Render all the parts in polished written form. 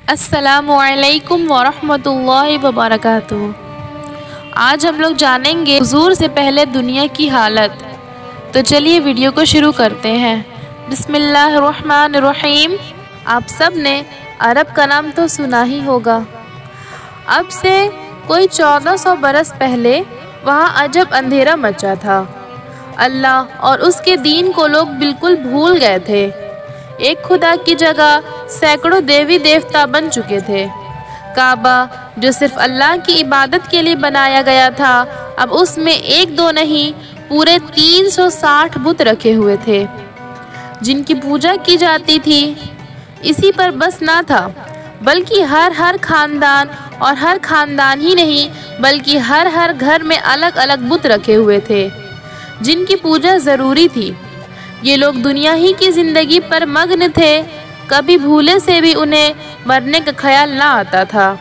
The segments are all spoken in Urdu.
السلام علیکم ورحمۃ اللہ وبرکاتہ۔ آج ہم لوگ جانیں گے حضور سے پہلے دنیا کی حالت۔ تو چلیے ویڈیو کو شروع کرتے ہیں۔ بسم اللہ الرحمن الرحیم۔ آپ سب نے عرب کا نام تو سنا ہی ہوگا۔ اب سے کوئی 1400 برس پہلے وہاں عجب اندھیرا مچا تھا۔ اللہ اور اس کے دین کو لوگ بالکل بھول گئے تھے۔ ایک خدا کی جگہ سینکڑوں دیوی دیوتا بن چکے تھے۔ کعبہ جو صرف اللہ کی عبادت کے لیے بنایا گیا تھا، اب اس میں ایک دو نہیں پورے 360 بت رکھے ہوئے تھے جن کی پوجا کی جاتی تھی۔ اسی پر بس نہ تھا، بلکہ ہر خاندان، اور ہر خاندان ہی نہیں بلکہ ہر گھر میں الگ الگ بت رکھے ہوئے تھے جن کی پوجا ضروری تھی۔ یہ لوگ دنیا ہی کی زندگی پر مگن تھے، کبھی بھولے سے بھی انہیں مرنے کا خیال نہ آتا تھا،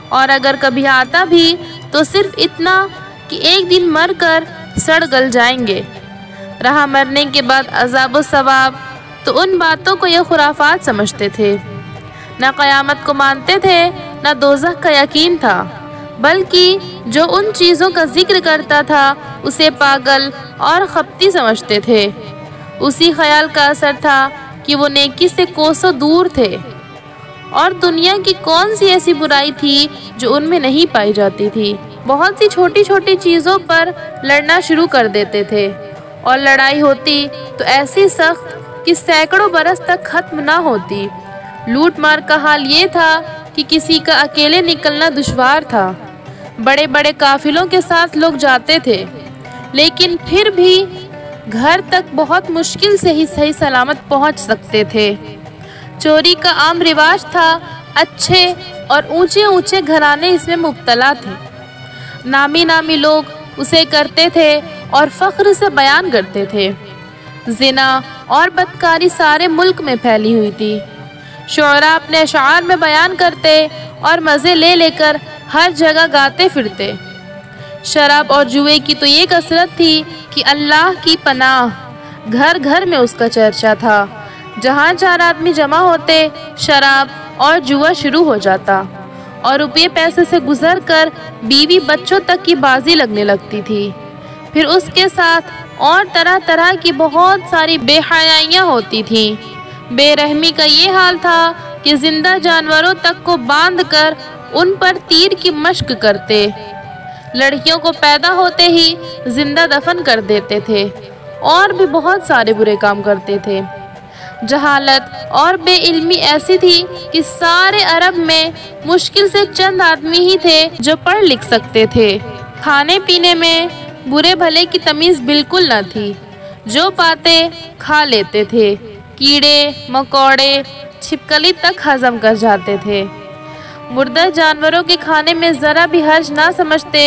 اور اگر کبھی آتا بھی تو صرف اتنا کہ ایک دن مر کر سڑ گل جائیں گے، رہا مرنے کے بعد عذاب و ثواب، تو ان باتوں کو یہ خرافات سمجھتے تھے۔ نہ قیامت کو مانتے تھے، نہ دوزخ کا یقین تھا، بلکہ جو ان چیزوں کا ذکر کرتا تھا اسے پاگل اور خبتی سمجھتے تھے۔ اسی خیال کا اثر تھا کہ وہ نیکی سے کوسوں دور تھے، اور دنیا کی کون سی ایسی برائی تھی جو ان میں نہیں پائی جاتی تھی۔ بہت سی چھوٹی چھوٹی چیزوں پر لڑنا شروع کر دیتے تھے، اور لڑائی ہوتی تو ایسی سخت کہ سینکڑوں برس تک ختم نہ ہوتی۔ لوٹ مار کا حال یہ تھا کہ کسی کا اکیلے نکلنا دشوار تھا۔ بڑے بڑے قافلوں کے ساتھ لوگ جاتے تھے، لیکن پھر بھی گھر تک بہت مشکل سے ہی صحیح سلامت پہنچ سکتے تھے۔ چوری کا عام رواج تھا، اچھے اور اونچے گھرانے اس میں مبتلا تھے۔ نامی لوگ اسے کرتے تھے اور فخر سے بیان کرتے تھے۔ زنا اور بدکاری سارے ملک میں پھیلی ہوئی تھی۔ شعراء اپنے اشعار میں بیان کرتے اور مزے لے کر ہر جگہ گاتے پھرتے۔ شراب اور جوئے کی تو یہ کثرت تھی کہ اللہ کی پناہ، گھر گھر میں اس کا چرچا تھا۔ جہاں 4 آدمی جمع ہوتے، شراب اور جوا شروع ہو جاتا، اور روپے پیسے سے گزر کر بیوی بچوں تک کی بازی لگنے لگتی تھی۔ پھر اس کے ساتھ اور طرح کی بہت ساری بے حیائیاں ہوتی تھیں۔ بے رحمی کا یہ حال تھا کہ زندہ جانوروں تک کو باندھ کر ان پر تیر کی مشق کرتے، لڑکیوں کو پیدا ہوتے ہی زندہ دفن کر دیتے تھے، اور بھی بہت سارے برے کام کرتے تھے۔ جہالت اور بے علمی ایسی تھی کہ سارے عرب میں مشکل سے چند آدمی ہی تھے جو پڑھ لکھ سکتے تھے۔ کھانے پینے میں برے بھلے کی تمیز بالکل نہ تھی، جو پاتے کھا لیتے تھے، کیڑے مکوڑے چھپکلی تک ہضم کر جاتے تھے۔ مردہ جانوروں کے کھانے میں ذرا بھی حرج نہ سمجھتے،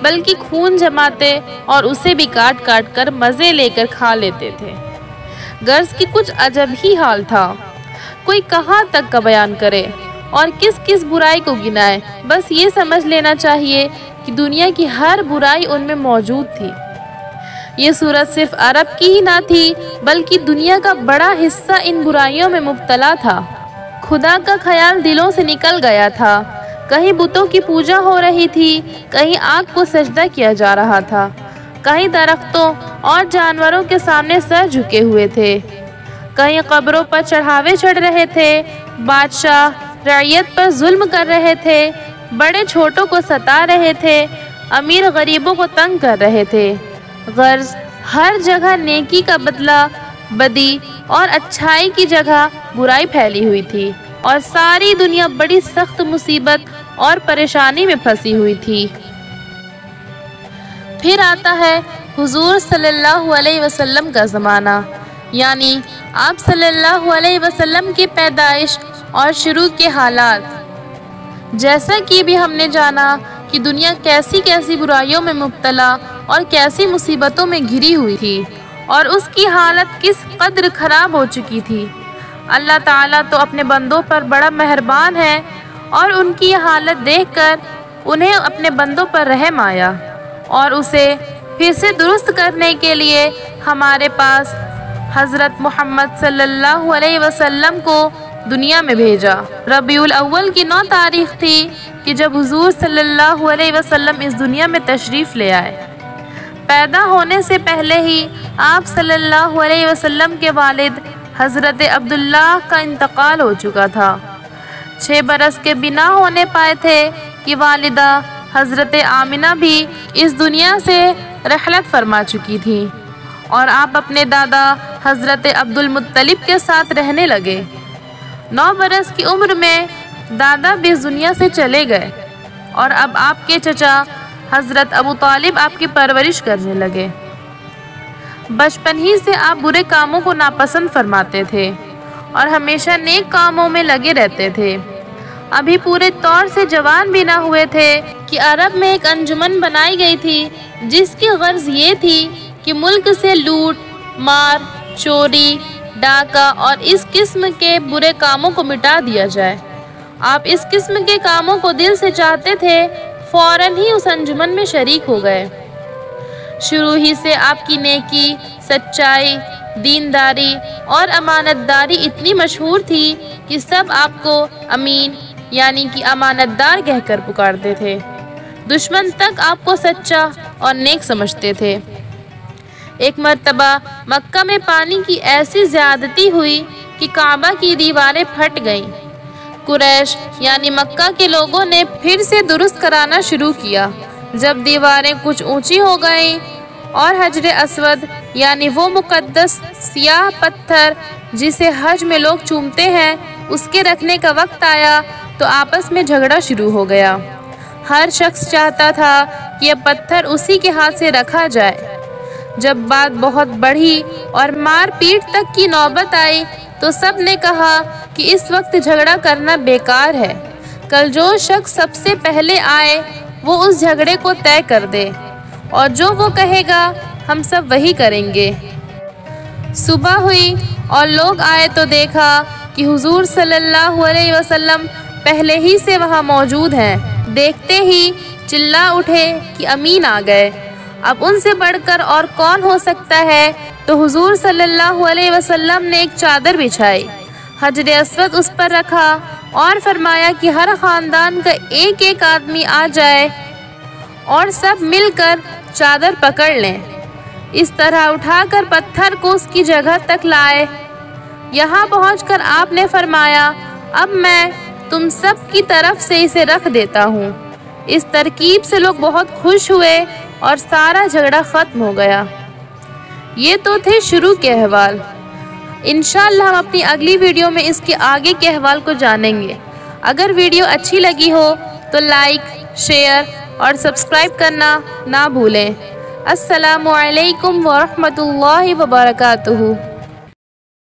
بلکہ خون جماتے اور اسے بھی کاٹ کر مزے لے کر کھا لیتے تھے۔ غرض کی کچھ عجب ہی حال تھا، کوئی کہاں تک کا بیان کرے اور کس برائی کو گنائے۔ بس یہ سمجھ لینا چاہیے کہ دنیا کی ہر برائی ان میں موجود تھی۔ یہ صورت صرف عرب کی ہی نہ تھی، بلکہ دنیا کا بڑا حصہ ان برائیوں میں مبتلا تھا۔ خدا کا خیال دلوں سے نکل گیا تھا۔ کہیں بتوں کی پوجا ہو رہی تھی، کہیں آگ کو سجدہ کیا جا رہا تھا، کہیں درختوں اور جانوروں کے سامنے سر جھکے ہوئے تھے، کہیں قبروں پر چڑھاوے چڑھ رہے تھے، بادشاہ رعیت پر ظلم کر رہے تھے، بڑے چھوٹوں کو ستا رہے تھے، امیر غریبوں کو تنگ کر رہے تھے۔ غرض ہر جگہ نیکی کا بدلہ بدی اور اچھائی کی جگہ برائی پھیلی ہوئی تھی، اور ساری دنیا بڑی سخت مصیبت اور پریشانی میں پھنسی ہوئی تھی۔ پھر آتا ہے حضور صلی اللہ علیہ وسلم کا زمانہ، یعنی آپ صلی اللہ علیہ وسلم کی پیدائش اور شروع کے حالات۔ جیسا کہ بھی ہم نے جانا کہ دنیا کیسی برائیوں میں مبتلا اور کیسی مصیبتوں میں گھری ہوئی تھی، اور اس کی حالت کس قدر خراب ہو چکی تھی۔ اللہ تعالیٰ تو اپنے بندوں پر بڑا مہربان ہے، اور ان کی یہ حالت دیکھ کر انہیں اپنے بندوں پر رحم آیا، اور اسے پھر سے درست کرنے کے لیے ہمارے پاس حضرت محمد صلی اللہ علیہ وسلم کو دنیا میں بھیجا۔ ربیع الاول کی 9 تاریخ تھی کہ جب حضور صلی اللہ علیہ وسلم اس دنیا میں تشریف لے آئے۔ پیدا ہونے سے پہلے ہی آپ صلی اللہ علیہ وسلم کے والد حضرت عبداللہ کا انتقال ہو چکا تھا۔ 6 برس کے بھی نہ ہونے پائے تھے کہ والدہ حضرت آمنہ بھی اس دنیا سے رحلت فرما چکی تھی اور آپ اپنے دادا حضرت عبدالمطلب کے ساتھ رہنے لگے۔ 9 برس کی عمر میں دادا بھی اس دنیا سے چلے گئے اور اب آپ کے چچا حضرت ابو طالب آپ کی پرورش کرنے لگے۔ بچپن ہی سے آپ برے کاموں کو ناپسند فرماتے تھے اور ہمیشہ نیک کاموں میں لگے رہتے تھے۔ ابھی پورے طور سے جوان بھی نہ ہوئے تھے کہ عرب میں ایک انجمن بنائی گئی تھی جس کی غرض یہ تھی کہ ملک سے لوٹ، مار، چوری، ڈاکہ اور اس قسم کے برے کاموں کو مٹا دیا جائے۔ آپ اس قسم کے کاموں کو دل سے چاہتے تھے، فوراً ہی اس انجمن میں شریک ہو گئے۔ شروع ہی سے آپ کی نیکی، سچائی، دینداری اور امانت داری اتنی مشہور تھی کہ سب آپ کو امین یعنی کہ امانت دار کہہ کر پکارتے تھے۔ دشمن تک آپ کو سچا اور نیک سمجھتے تھے۔ ایک مرتبہ مکہ میں پانی کی ایسی زیادتی ہوئی کہ کعبہ کی دیواریں پھٹ گئیں۔ قریش یعنی مکہ کے لوگوں نے پھر سے درست کرانا شروع کیا۔ جب دیواریں کچھ اونچی ہو گئیں اور حجر اسود یعنی وہ مقدس سیاہ پتھر جسے حج میں لوگ چومتے ہیں اس کے رکھنے کا وقت آیا تو آپس میں جھگڑا شروع ہو گیا۔ ہر شخص چاہتا تھا کہ یہ پتھر اسی کے ہاتھ سے رکھا جائے۔ جب بات بہت بڑھی اور مار پیٹ تک کی نوبت آئی تو سب نے کہا کہ اس وقت جھگڑا کرنا بیکار ہے، کل جو شخص سب سے پہلے آئے وہ اس جھگڑے کو طے کر دے اور جو وہ کہے گا ہم سب وہی کریں گے۔ صبح ہوئی اور لوگ آئے تو دیکھا کہ حضور صلی اللہ علیہ وسلم پہلے ہی سے وہاں موجود ہیں۔ دیکھتے ہی چلا اٹھے کہ امین آ گئے، اب ان سے بڑھ کر اور کون ہو سکتا ہے، تو حضور صلی اللہ علیہ وسلم نے ایک چادر بچھائی، حجر اسود اس پر رکھا اور فرمایا کہ ہر خاندان کا ایک ایک آدمی آ جائے اور سب مل کر چادر پکڑ لیں۔ اس طرح اٹھا کر پتھر کو اس کی جگہ تک لائے۔ یہاں پہنچ کر آپ نے فرمایا اب میں تم سب کی طرف سے اسے رکھ دیتا ہوں۔ اس ترکیب سے لوگ بہت خوش ہوئے اور سارا جھگڑا ختم ہو گیا۔ یہ تو تھے شروع کے احوال۔ انشاءاللہ ہم اپنی اگلی ویڈیو میں اس کے آگے کے احوال کو جانیں گے۔ اگر ویڈیو اچھی لگی ہو تو لائک، شیئر اور سبسکرائب کرنا نہ بھولیں۔ السلام علیکم ورحمۃ اللہ وبرکاتہ۔